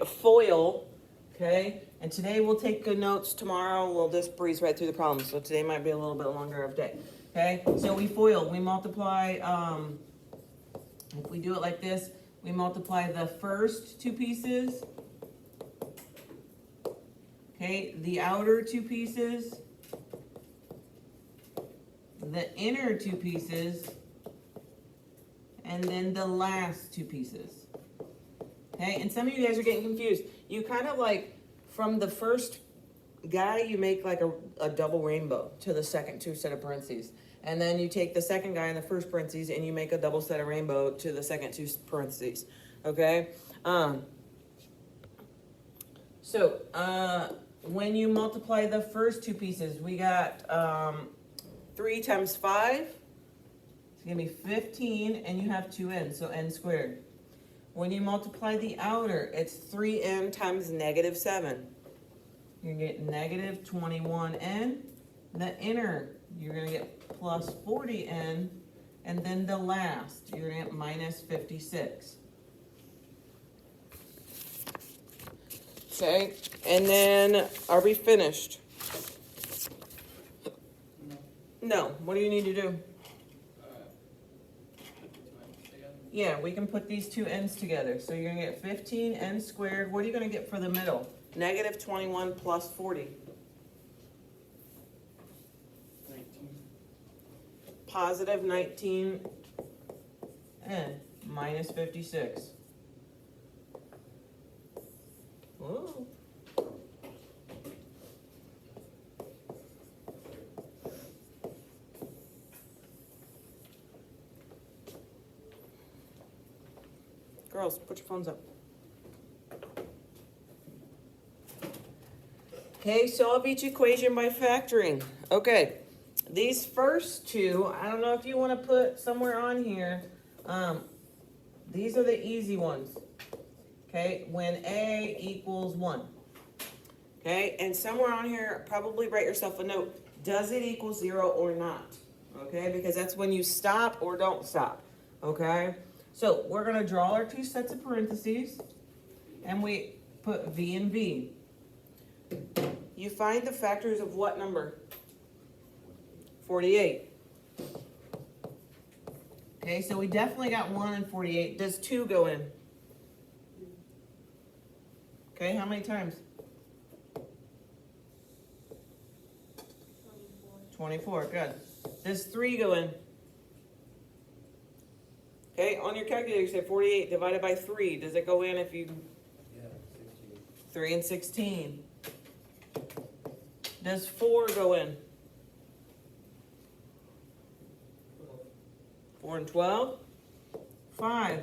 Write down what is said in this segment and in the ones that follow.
Foil, okay? And today we'll take good notes. Tomorrow we'll just breeze right through the problems. So today might be a little bit longer of day, okay? So we foil, we multiply, if we do it like this, we multiply the first two pieces, okay? The outer two pieces, the inner two pieces, and then the last two pieces. Okay, and some of you guys are getting confused. You kind of like, from the first guy, you make like a double rainbow to the second two set of parentheses. And then you take the second guy in the first parentheses and you make a double set of rainbow to the second two parentheses. Okay? When you multiply the first two pieces, we got 3 times 5. It's going to be 15, and you have 2 n's, so n squared. When you multiply the outer, it's 3n times negative 7. You're going to get negative 21n. The inner, you're going to get plus 40n. And then the last, you're going to get minus 56. Okay, and then are we finished? No. What do you need to do? Yeah, we can put these two n's together. So you're going to get 15n squared. What are you going to get for the middle? Negative 21 plus 40. 19. Positive 19n minus 56. Ooh. Girls, put your phones up. Okay, solve each equation by factoring. Okay, these first two, I don't know if you want to put somewhere on here. These are the easy ones. Okay, when A equals 1. Okay, and somewhere on here, probably write yourself a note. Does it equal 0 or not? Okay, because that's when you stop or don't stop. Okay, so we're going to draw our two sets of parentheses, and we put V and V. You find the factors of what number? 48. Okay, so we definitely got 1 and 48. Does 2 go in? Okay, how many times? 24, good. Does 3 go in? Okay, on your calculator you say 48 divided by 3. Does it go in if you... Yeah, 16. 3 and 16. Does 4 go in? 4 and 12? 5.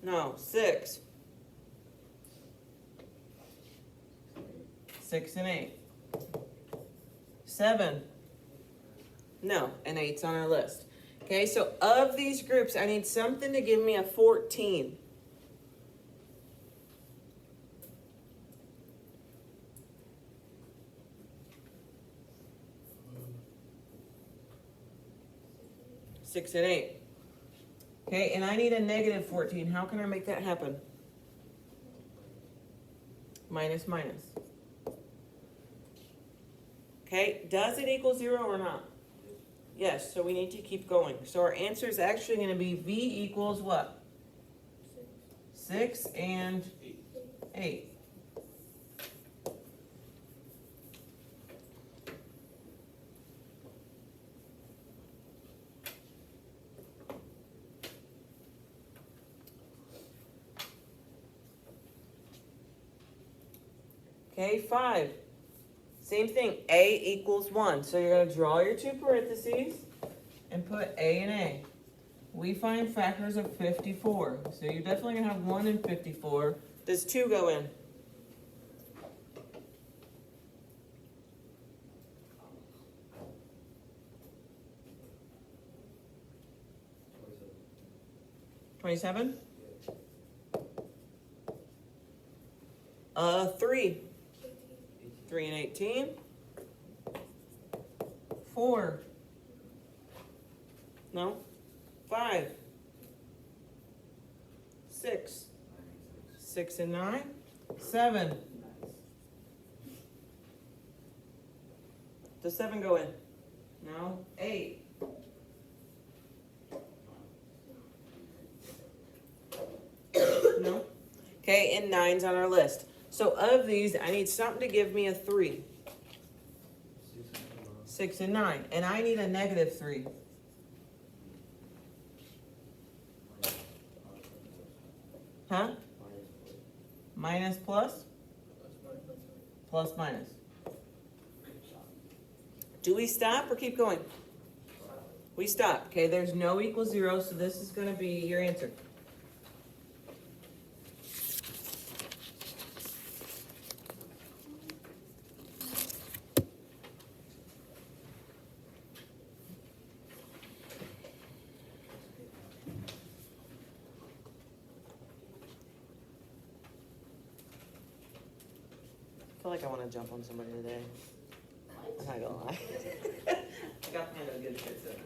No, 6. 6 and 8. 7. No, and 8's on our list. Okay, so of these groups, I need something to give me a 14. Six and 8. Okay, and I need a negative 14. How can I make that happen? Minus, minus. Okay, does it equal 0 or not? Yes, so we need to keep going. So our answer is actually going to be V equals what? 6 and 8. Okay, 5. Same thing, A equals 1. So you're going to draw your two parentheses and put A and A. We find factors of 54. So you're definitely going to have 1 and 54. Does 2 go in? $27? 3. 3 and 18. 4. No. 5. 6. 6 and 9, 7. Does 7 go in? No. 8. No. Okay, and 9's on our list. So of these, I need something to give me a 3. 6 and 9. And I need a negative 3. Huh? Minus plus? Plus minus. Do we stop or keep going? We stop. Okay, there's no equal 0, so this is going to be your answer. I feel like I want to jump on somebody today. I'm not gonna lie. I got kind of a good fit set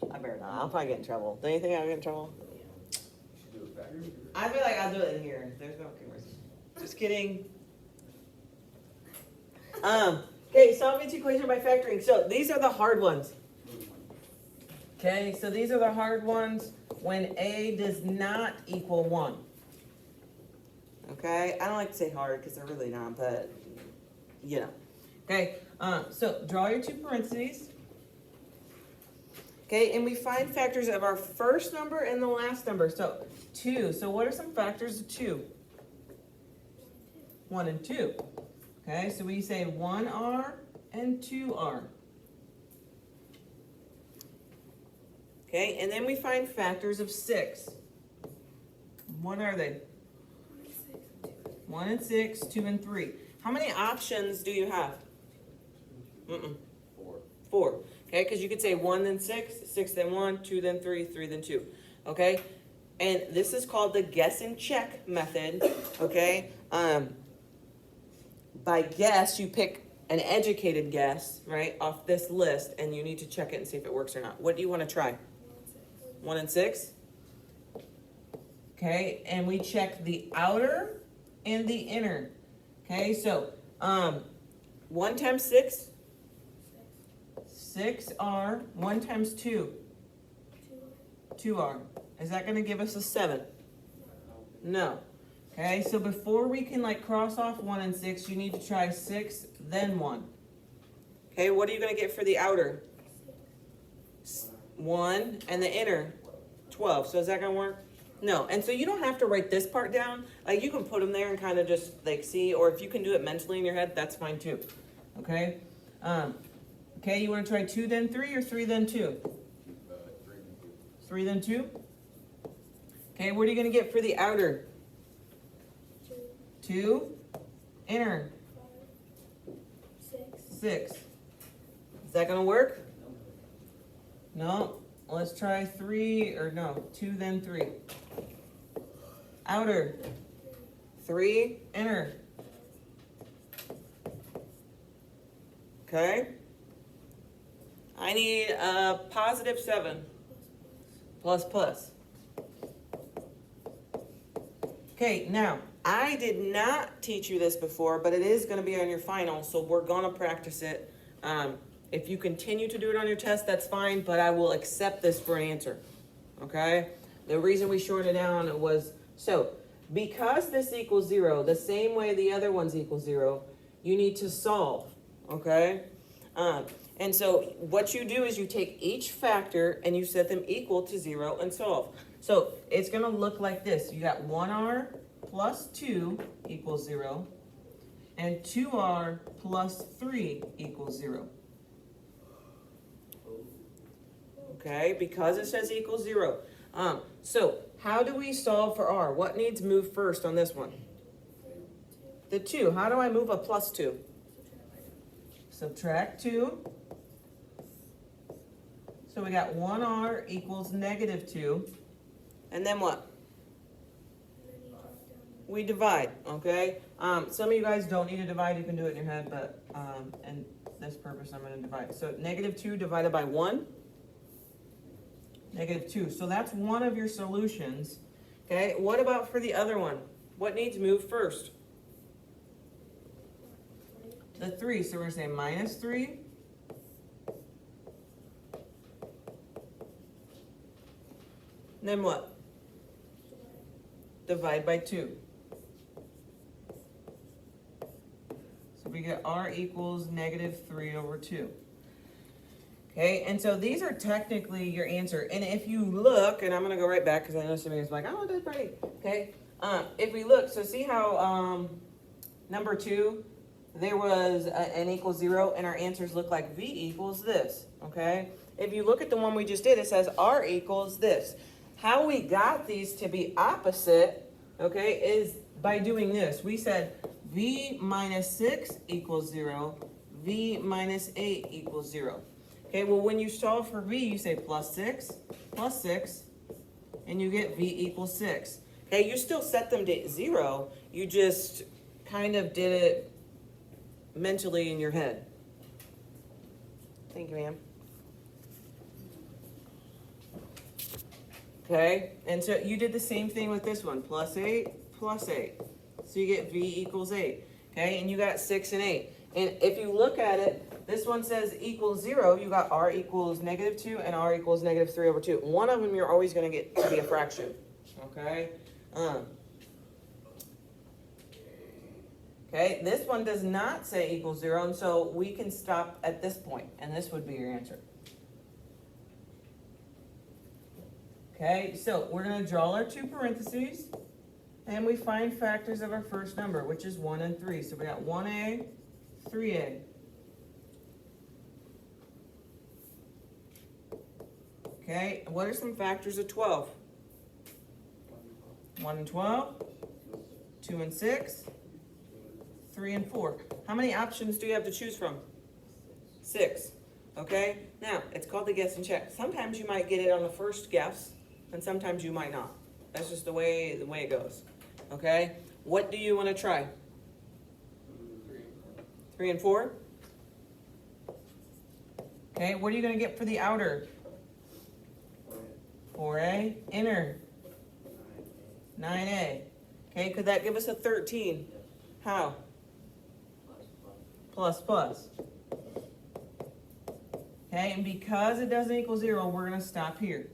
now. I better not. I'll probably get in trouble. Do you think I'll get in trouble? I feel like I'll do it in here. There's no cameras. Just kidding. Okay, solve each equation by factoring. So these are the hard ones. Okay, so these are the hard ones when A does not equal 1. Okay, I don't like to say hard because they're really not, but you know. Okay, so draw your 2 parentheses. Okay, and we find factors of our first number and the last number. So 2. So what are some factors of 2? 1 and 2. Okay, so we say 1R and 2R. Okay, and then we find factors of 6. What are they? 1 and 6, 2 and 3. How many options do you have? 4. Okay, because you could say 1 then 6, 6 then 1, 2 then 3, 3 then 2. Okay, and this is called the guess and check method. Okay, by guess you pick an educated guess, right, off this list, and you need to check it and see if it works or not. What do you want to try? 1 and 6. Okay, and we check the outer and the inner. Okay, so 1 times 6, 6R. 1 times 2, 2R. Is that going to give us a 7? No. Okay, so before we can like cross off 1 and 6, you need to try 6, then 1. Okay, what are you going to get for the outer? 1, and the inner 12. So is that going to work? No. And so you don't have to write this part down. Like you can put them there and kind of just like see, or if you can do it mentally in your head, that's fine too. Okay. Okay, you want to try 2 then 3 or 3 then 2? 3 then 2. Okay, what are you going to get for the outer? 2. Inner? 6. Is that going to work? No. Let's try 3, or no, 2 then 3. Outer. 3. Inner. Okay. I need a positive 7. Plus plus. Okay, now, I did not teach you this before, but it is going to be on your final, so we're going to practice it. If you continue to do it on your test, that's fine, but I will accept this for an answer. Okay? The reason we shortened it down was, so, because this equals 0, the same way the other ones equal 0, you need to solve. Okay? And so what you do is you take each factor and you set them equal to 0 and solve. So it's going to look like this. You got 1R plus 2 equals 0, and 2R plus 3 equals 0. Okay, because it says equals 0. So how do we solve for R? What needs moved first on this one? The 2. How do I move a plus 2? Subtract 2. So we got 1R equals negative 2. And then what? We divide, okay? Some of you guys don't need to divide. You can do it in your head, but and this purpose I'm going to divide. So negative 2 divided by 1. Negative 2. So that's one of your solutions. Okay, what about for the other one? What needs to move first? The 3, so we're gonna say minus 3. Then what? Divide by 2. So we get r equals negative 3 over 2. Okay, and so these are technically your answer. And if you look, and I'm going to go right back because I know somebody's like, oh, that's right. Okay, if we look, so see how number 2, there was an equals 0, and our answers look like v equals this. Okay, if you look at the one we just did, it says r equals this. How we got these to be opposite, okay, is by doing this. We said v minus 6 equals 0, v minus 8 equals 0. Okay, well, when you solve for v, you say plus 6, and you get v equals 6. Okay, you still set them to 0, you just kind of did it mentally in your head. Thank you, ma'am. Okay, and so you did the same thing with this one, plus 8. So you get v equals 8. Okay, and you got 6 and 8. And if you look at it, this one says equals 0. You got r equals negative 2 and r equals negative 3 over 2. One of them you're always going to get to be a fraction. Okay? Okay, this one does not say equals 0, and so we can stop at this point, and this would be your answer. Okay, so we're going to draw our 2 parentheses, and we find factors of our first number, which is 1 and 3. So we got 1a, 3a. Okay, what are some factors of 12? 1 and 12, 2 and 6, 3 and 4. How many options do you have to choose from? 6. Okay, now it's called the guess and check. Sometimes you might get it on the first guess, and sometimes you might not. That's just the way it goes. Okay, what do you want to try? 3 and 4. Okay, what are you going to get for the outer? 4a. Inner? 9a. Okay, could that give us a 13? How? Plus. Okay, and because it doesn't equal 0, we're going to stop here.